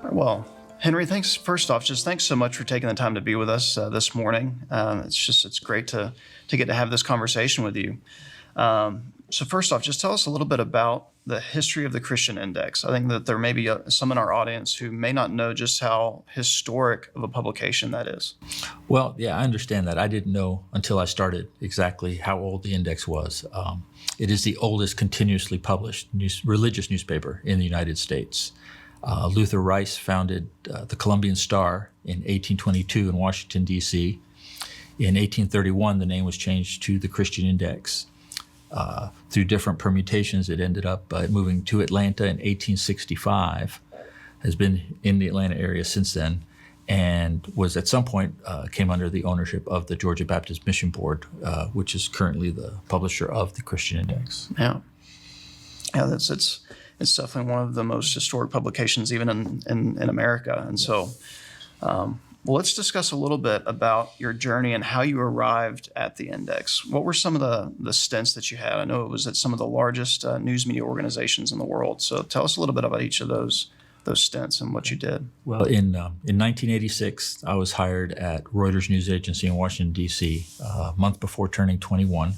Well, Henry, first off, thanks so much for taking the time to be with us this morning. It's great to get to have this conversation with you. So first off, just tell us a little bit about the history of the Christian Index. I think that there may be some in our audience who may not know just how historic of a publication that is. Well, yeah, I understand that. I didn't know until I started exactly how old the index was. It is the oldest continuously published religious newspaper in the United States. Luther Rice founded the Columbian Star in 1822 in Washington, D.C. In 1831, the name was changed to the Christian Index. Through different permutations, it ended up moving to Atlanta in 1865, has been in the Atlanta area since then, and was at some point came under the ownership of the Georgia Baptist Mission Board, which is currently the publisher of the Christian Index. Yeah, it's definitely one of the most historic publications even in America. And so, well, let's discuss a little bit about your journey and how you arrived at the Index. What were some of the stints that you had? I know it was at some of the largest news media organizations in the world. So tell us a little bit about each of those stints and what you did. Well, in 1986, I was hired at Reuters news agency in Washington, D.C., a month before turning 21.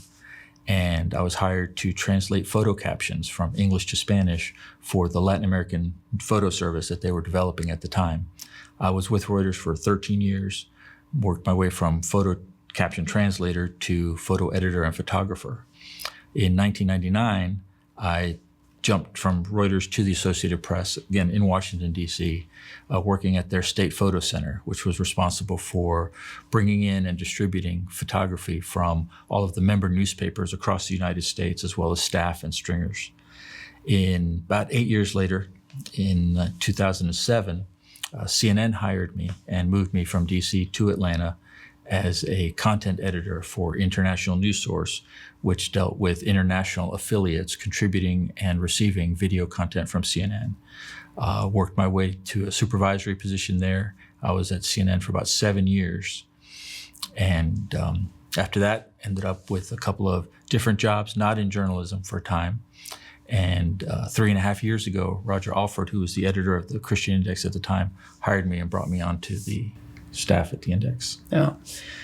And I was hired to translate photo captions from English to Spanish for the Latin American photo service that they were developing at the time. I was with Reuters for 13 years, worked my way from photo caption translator to photo editor and photographer. In 1999, I jumped from Reuters to the Associated Press, again in Washington, D.C., working at their State Photo Center, which was responsible for bringing in and distributing photography from all of the member newspapers across the United States, as well as staff and stringers. In about 8 years later, in 2007, CNN hired me and moved me from D.C. to Atlanta as a content editor for International News Source, which dealt with international affiliates contributing and receiving video content from CNN. Worked my way to a supervisory position there. I was at CNN for about 7 years. And after that, ended up with a couple of different jobs, not in journalism for a time. And 3.5 years ago, Roger Alford, who was the editor of the Christian Index at the time, hired me and brought me onto the staff at the Index. Yeah.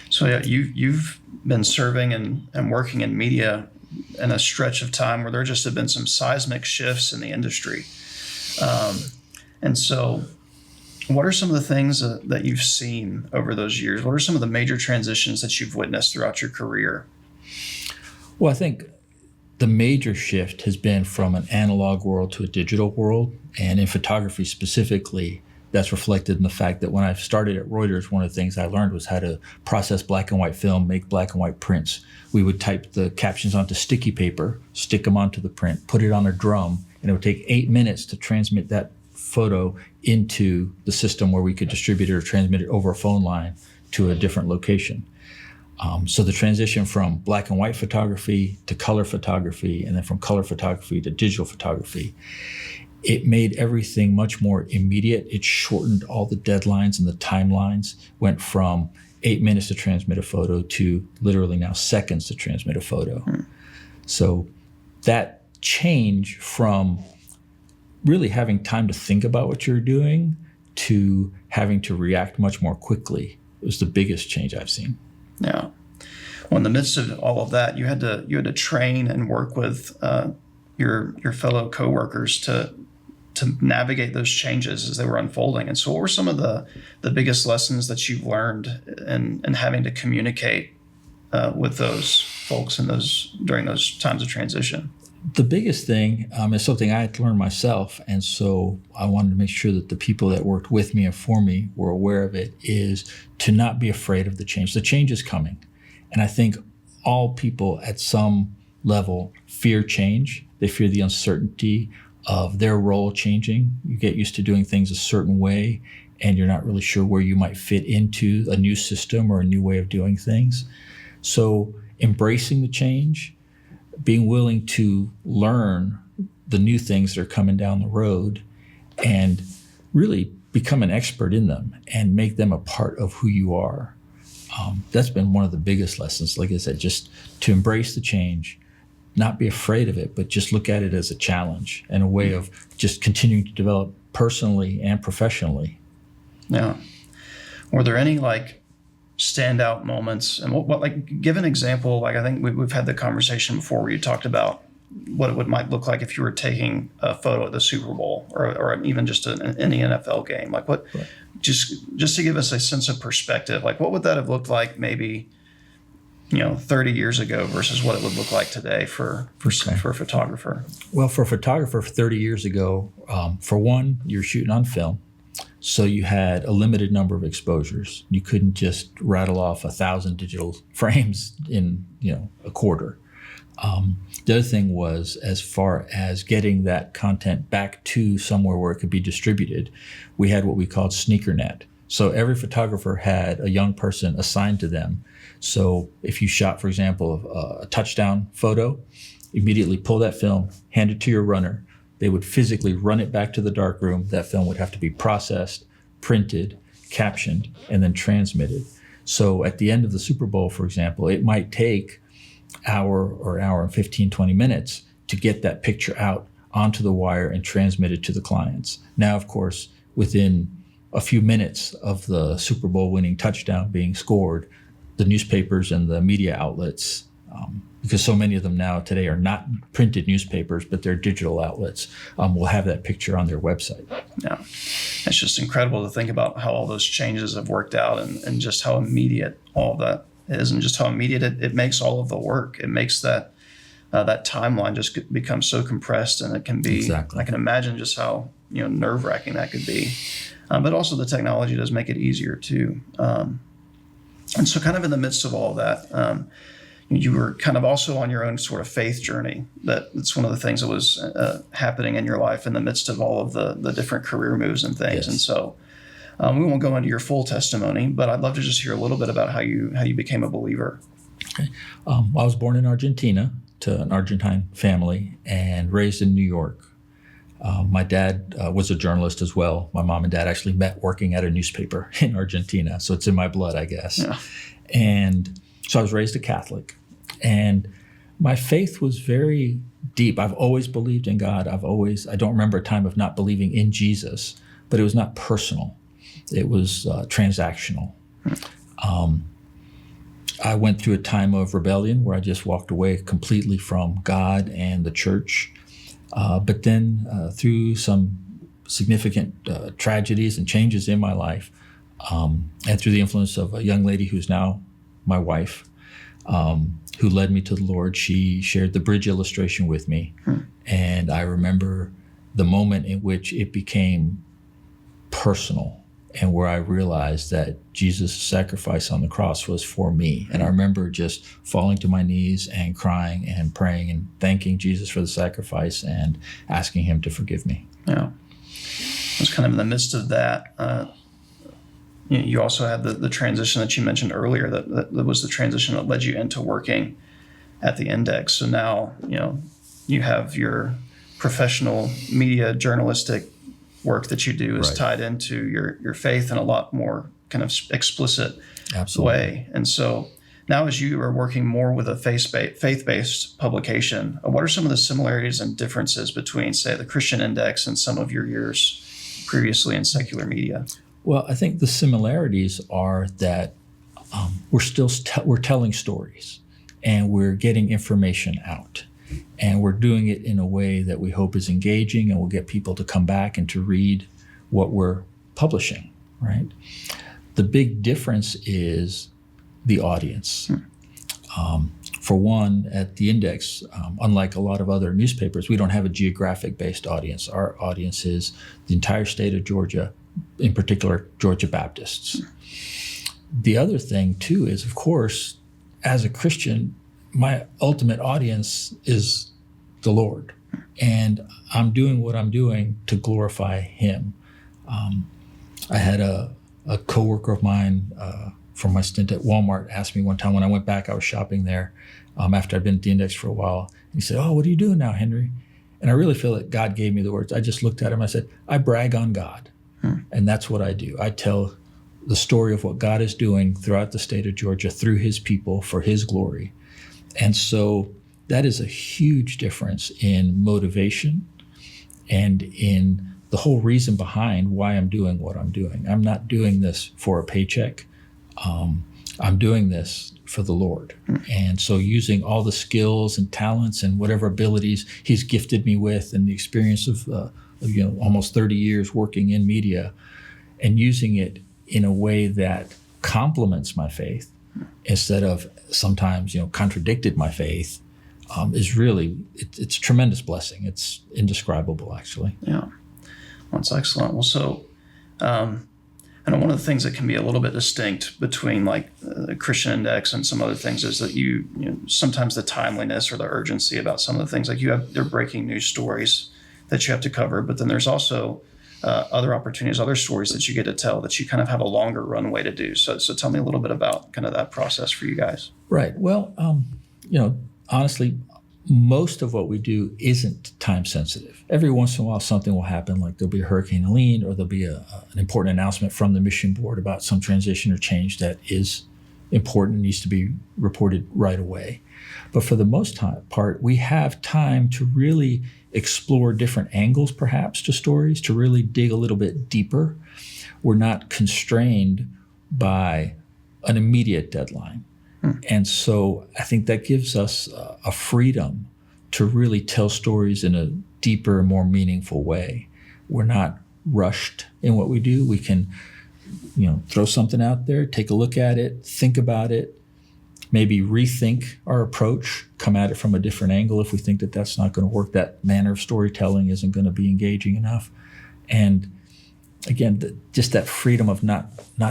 So yeah, you've been serving and working in media in a stretch of time where there just have been some seismic shifts in the industry. And so what are some of the things that you've seen over those years? What are some of the major transitions that you've witnessed throughout your career? Well, I think the major shift has been from an analog world to a digital world. And in photography specifically, that's reflected in the fact that when I started at Reuters, one of the things I learned was how to process black and white film, make black and white prints. We would type the captions onto sticky paper, stick them onto the print, put it on a drum, and it would take 8 minutes to transmit that photo into the system where we could distribute it or transmit it over a phone line to a different location. So the transition from black and white photography to color photography, and then from color photography to digital photography, it made everything much more immediate. It shortened all the deadlines and the timelines, went from 8 minutes to transmit a photo to literally now seconds to transmit a photo. So that change from really having time to think about what you're doing to having to react much more quickly was the biggest change I've seen. Yeah. Well, in the midst of all of that, you had to train and work with your fellow coworkers to navigate those changes as they were unfolding. And so what were some of the biggest lessons that you've learned in having to communicate with those folks during those times of transition? The biggest thing is something I had to learn myself, and so I wanted to make sure that the people that worked with me and for me were aware of it, is to not be afraid of the change. The change is coming, and I think all people at some level fear change. They fear the uncertainty of their role changing. You get used to doing things a certain way, and you're not really sure where you might fit into a new system or a new way of doing things. So embracing the change, being willing to learn the new things that are coming down the road and really become an expert in them and make them a part of who you are. That's been one of the biggest lessons. Like I said, just to embrace the change, not be afraid of it, but just look at it as a challenge and a way of just continuing to develop personally and professionally. Yeah. Were there any like standout moments? And what like, give an example. Like, I think we've had the conversation before where you talked about what it might look like if you were taking a photo at the Super Bowl or even just any NFL game. Like what, Right. just to give us a sense of perspective, like what would that have looked like maybe, 30 years ago versus what it would look like today for a photographer? Well, for a photographer 30 years ago, for one, you're shooting on film. So you had a limited number of exposures. You couldn't just rattle off 1,000 digital frames in, a quarter. The other thing was, as far as getting that content back to somewhere where it could be distributed, we had what we called SneakerNet. So every photographer had a young person assigned to them. So if you shot, for example, a touchdown photo, immediately pull that film, hand it to your runner. They would physically run it back to the darkroom. That film would have to be processed, printed, captioned, and then transmitted. So at the end of the Super Bowl, for example, it might take hour and 15, 20 minutes to get that picture out onto the wire and transmitted to the clients. Now, of course, within a few minutes of the Super Bowl winning touchdown being scored, the newspapers and the media outlets, because so many of them now today are not printed newspapers, but they're digital outlets, will have that picture on their website. Yeah, it's just incredible to think about how all those changes have worked out and just how immediate all of that is, and just how immediate it makes all of the work. It makes that timeline just become so compressed, and it can be. Exactly. I can imagine just how nerve-wracking that could be, but also the technology does make it easier too. And so, kind of in the midst of all of that, you were kind of also on your own sort of faith journey. That's one of the things that was happening in your life in the midst of all of the different career moves and things. Yes. And so, we won't go into your full testimony, but I'd love to just hear a little bit about how you became a believer. Okay. I was born in Argentina to an Argentine family and raised in New York. My dad was a journalist as well. My mom and dad actually met working at a newspaper in Argentina, so it's in my blood, I guess. Yeah. And so I was raised a Catholic, and my faith was very deep. I've always believed in God. I don't remember a time of not believing in Jesus, but it was not personal. It was transactional. I went through a time of rebellion where I just walked away completely from God and the church. But then through some significant tragedies and changes in my life, and through the influence of a young lady who's now my wife, who led me to the Lord, she shared the bridge illustration with me. And I remember the moment in which it became personal and where I realized that Jesus' sacrifice on the cross was for me. And I remember just falling to my knees and crying and praying and thanking Jesus for the sacrifice and asking him to forgive me. Yeah. It was kind of in the midst of that. You also had the transition that you mentioned earlier, that was the transition that led you into working at the Index. So now, you have your professional media journalistic work that you do is Right. tied into your faith in a lot more kind of explicit Absolutely. way. And so now, as you are working more with a faith-based publication, what are some of the similarities and differences between, say, the Christian Index and some of your years previously in secular media? Well, I think the similarities are that we're telling stories and we're getting information out. And we're doing it in a way that we hope is engaging and will get people to come back and to read what we're publishing, right? The big difference is the audience. For one, at the Index, unlike a lot of other newspapers, we don't have a geographic-based audience. Our audience is the entire state of Georgia, in particular, Georgia Baptists. The other thing, too, is, of course, as a Christian, my ultimate audience is the Lord, and I'm doing what I'm doing to glorify him. I had a coworker of mine from my stint at Walmart asked me one time when I went back, I was shopping there after I'd been at the Index for a while. And he said, "Oh, what are you doing now, Henry?" And I really feel that God gave me the words. I just looked at him. I said, "I brag on God." And that's what I do. I tell the story of what God is doing throughout the state of Georgia through his people for his glory. And so that is a huge difference in motivation and in the whole reason behind why I'm doing what I'm doing. I'm not doing this for a paycheck. I'm doing this for the Lord. And so using all the skills and talents and whatever abilities he's gifted me with and the experience of almost 30 years working in media, and using it in a way that complements my faith instead of sometimes contradicted my faith, is really, it's a tremendous blessing. It's indescribable, actually. Yeah, that's excellent. Well, so I know one of the things that can be a little bit distinct between like the Christian Index and some other things is that you sometimes the timeliness or the urgency about some of the things, like they're breaking news stories that you have to cover, but then there's also other opportunities, other stories that you get to tell that you kind of have a longer runway to do. So tell me a little bit about kind of that process for you guys. Right. Well, honestly, most of what we do isn't time sensitive. Every once in a while, something will happen, like there'll be a Hurricane Helene, or there'll be an important announcement from the mission board about some transition or change that is important, needs to be reported right away. But for the most part, we have time to really explore different angles, perhaps, to stories, to really dig a little bit deeper. We're not constrained by an immediate deadline. And so I think that gives us a freedom to really tell stories in a deeper, more meaningful way. We're not rushed in what we do. We can, throw something out there, take a look at it, think about it, maybe rethink our approach, come at it from a different angle if we think that that's not going to work, that manner of storytelling isn't going to be engaging enough. And again, just that freedom of not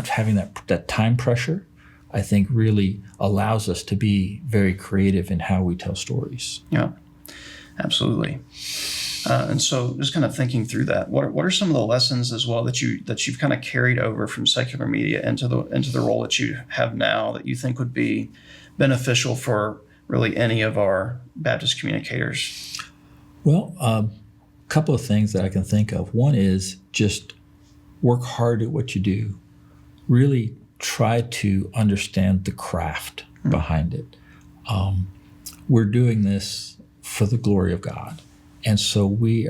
having that time pressure, I think really allows us to be very creative in how we tell stories. Yeah, absolutely. And so just kind of thinking through that, what are some of the lessons as well that you've kind of carried over from secular media into the role that you have now that you think would be beneficial for really any of our Baptist communicators? Well, a couple of things that I can think of. One is just work hard at what you do. Really try to understand the craft behind it. We're doing this for the glory of God. And so we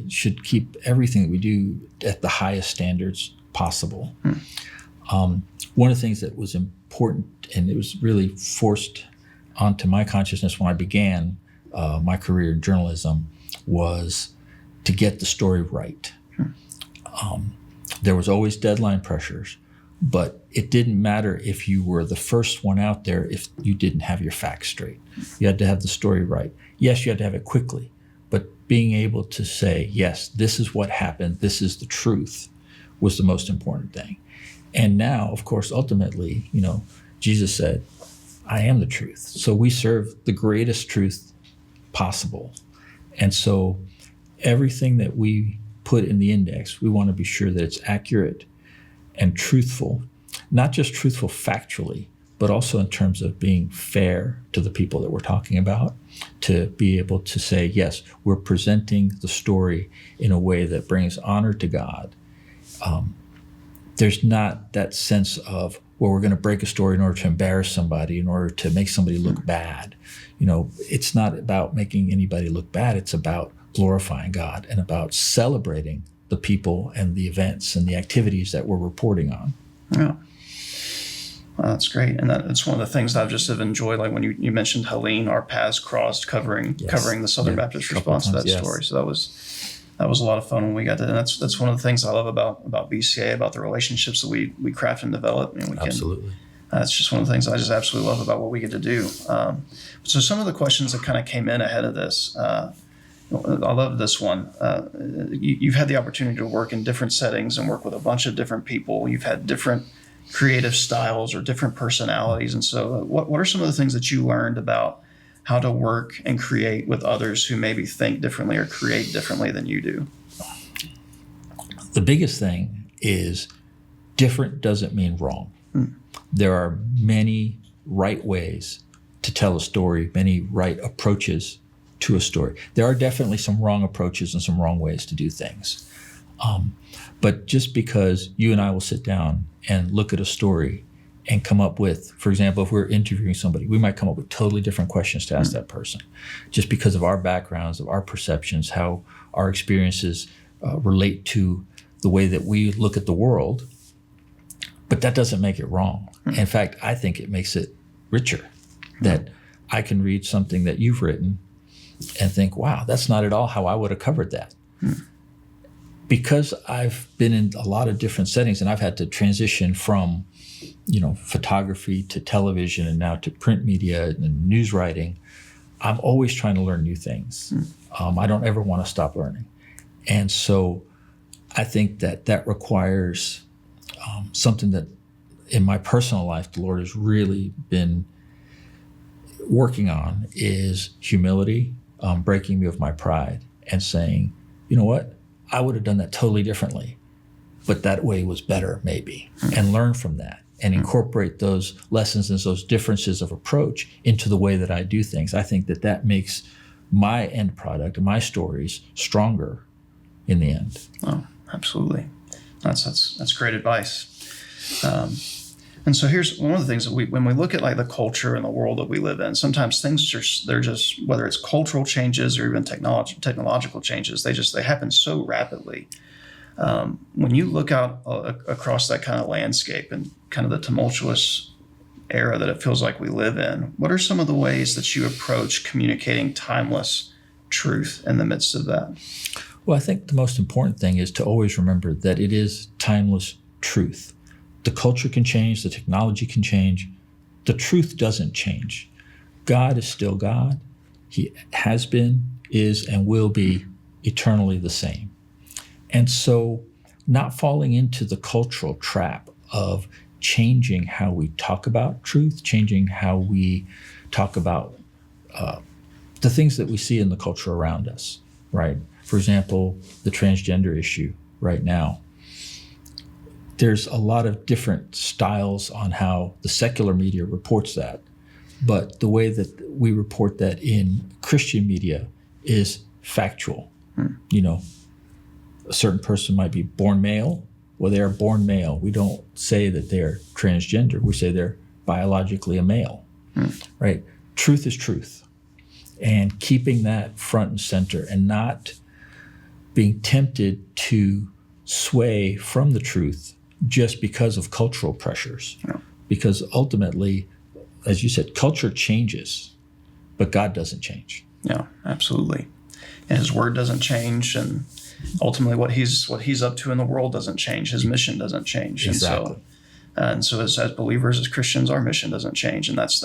should keep everything that we do at the highest standards possible. One of the things that was important, and it was really forced onto my consciousness when I began my career in journalism, was to get the story right. There was always deadline pressures, but it didn't matter if you were the first one out there if you didn't have your facts straight. You had to have the story right. Yes, you had to have it quickly, but being able to say, yes, this is what happened, this is the truth, was the most important thing. And now, of course, ultimately, Jesus said, I am the truth. So we serve the greatest truth possible. And so everything that we put in the index, we want to be sure that it's accurate and truthful, not just truthful factually, but also in terms of being fair to the people that we're talking about, to be able to say, yes, we're presenting the story in a way that brings honor to God. There's not that sense of, well, we're going to break a story in order to embarrass somebody, in order to make somebody look bad. It's not about making anybody look bad. It's about glorifying God and about celebrating the people and the events and the activities that we're reporting on. Yeah. Well, that's great. And it's one of the things that I've just have enjoyed, like when you mentioned Helene, our paths crossed covering the Southern Baptist response to that story. So that was a lot of fun when we got to, and that's one of the things I love about BCA, about the relationships that we craft and develop. And absolutely. That's just one of the things I just absolutely love about what we get to do. So some of the questions that kind of came in ahead of this, I love this one. You've had the opportunity to work in different settings and work with a bunch of different people. You've had different creative styles or different personalities. And so what are some of the things that you learned about how to work and create with others who maybe think differently or create differently than you do? The biggest thing is different doesn't mean wrong. There are many right ways to tell a story, many right approaches to a story. There are definitely some wrong approaches and some wrong ways to do things. But just because you and I will sit down and look at a story and come up with, for example, if we're interviewing somebody, we might come up with totally different questions to ask that person, just because of our backgrounds, of our perceptions, how our experiences relate to the way that we look at the world, but that doesn't make it wrong. In fact, I think it makes it richer, that I can read something that you've written and think, wow, that's not at all how I would have covered that. Because I've been in a lot of different settings and I've had to transition from, photography to television and now to print media and news writing, I'm always trying to learn new things. I don't ever want to stop learning. And so I think that requires something that in my personal life, the Lord has really been working on, is humility, breaking me of my pride and saying, you know what? I would have done that totally differently, but that way was better maybe, and learn from that and incorporate those lessons and those differences of approach into the way that I do things. I think that makes my end product and my stories stronger in the end. Oh, absolutely. That's great advice. And so here's one of the things that when we look at like the culture and the world that we live in, sometimes things they're just, whether it's cultural changes or even technological changes, they happen so rapidly. When you look out across that kind of landscape and kind of the tumultuous era that it feels like we live in, what are some of the ways that you approach communicating timeless truth in the midst of that? Well, I think the most important thing is to always remember that it is timeless truth. The culture can change, the technology can change. The truth doesn't change. God is still God. He has been, is, and will be eternally the same. And so not falling into the cultural trap of changing how we talk about truth, changing how we talk about the things that we see in the culture around us, right? For example, the transgender issue right now. There's a lot of different styles on how the secular media reports that, but the way that we report that in Christian media is factual. A certain person might be born male. Well, they are born male. We don't say that they're transgender. We say they're biologically a male, right? Truth is truth. And keeping that front and center and not being tempted to sway from the truth just because of cultural pressures. Because ultimately, as you said, culture changes, but God doesn't change. Yeah, absolutely. And his word doesn't change, and ultimately what he's up to in the world doesn't change. His mission doesn't change. Exactly. And so as believers, as Christians, our mission doesn't change. And that's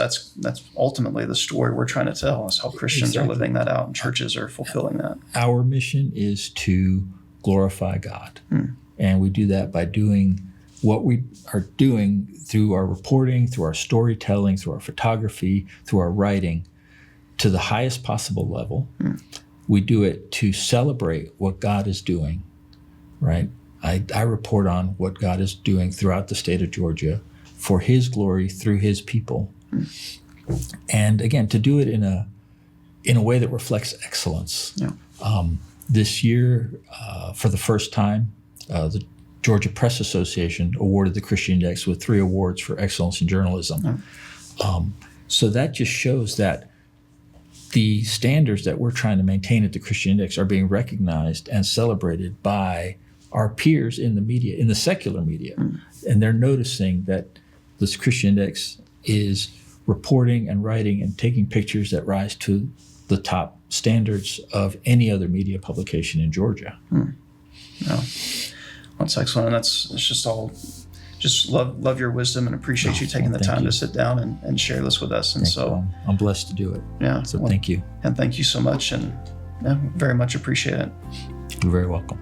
ultimately the story we're trying to tell, is how Christians are living that out and churches are fulfilling that. Our mission is to glorify God. And we do that by doing what we are doing through our reporting, through our storytelling, through our photography, through our writing, to the highest possible level. We do it to celebrate what God is doing, right? I report on what God is doing throughout the state of Georgia for his glory through his people. And again, to do it in a way that reflects excellence. This year, for the first time, the Georgia Press Association awarded the Christian Index with 3 awards for excellence in journalism. So that just shows that the standards that we're trying to maintain at the Christian Index are being recognized and celebrated by our peers in the media, in the secular media. And they're noticing that this Christian Index is reporting and writing and taking pictures that rise to the top standards of any other media publication in Georgia. Yeah. That's excellent. And it's just love your wisdom and appreciate you taking the time to sit down and share this with us. And so I'm blessed to do it. Yeah. So thank you. And thank you so much. And very much appreciate it. You're very welcome.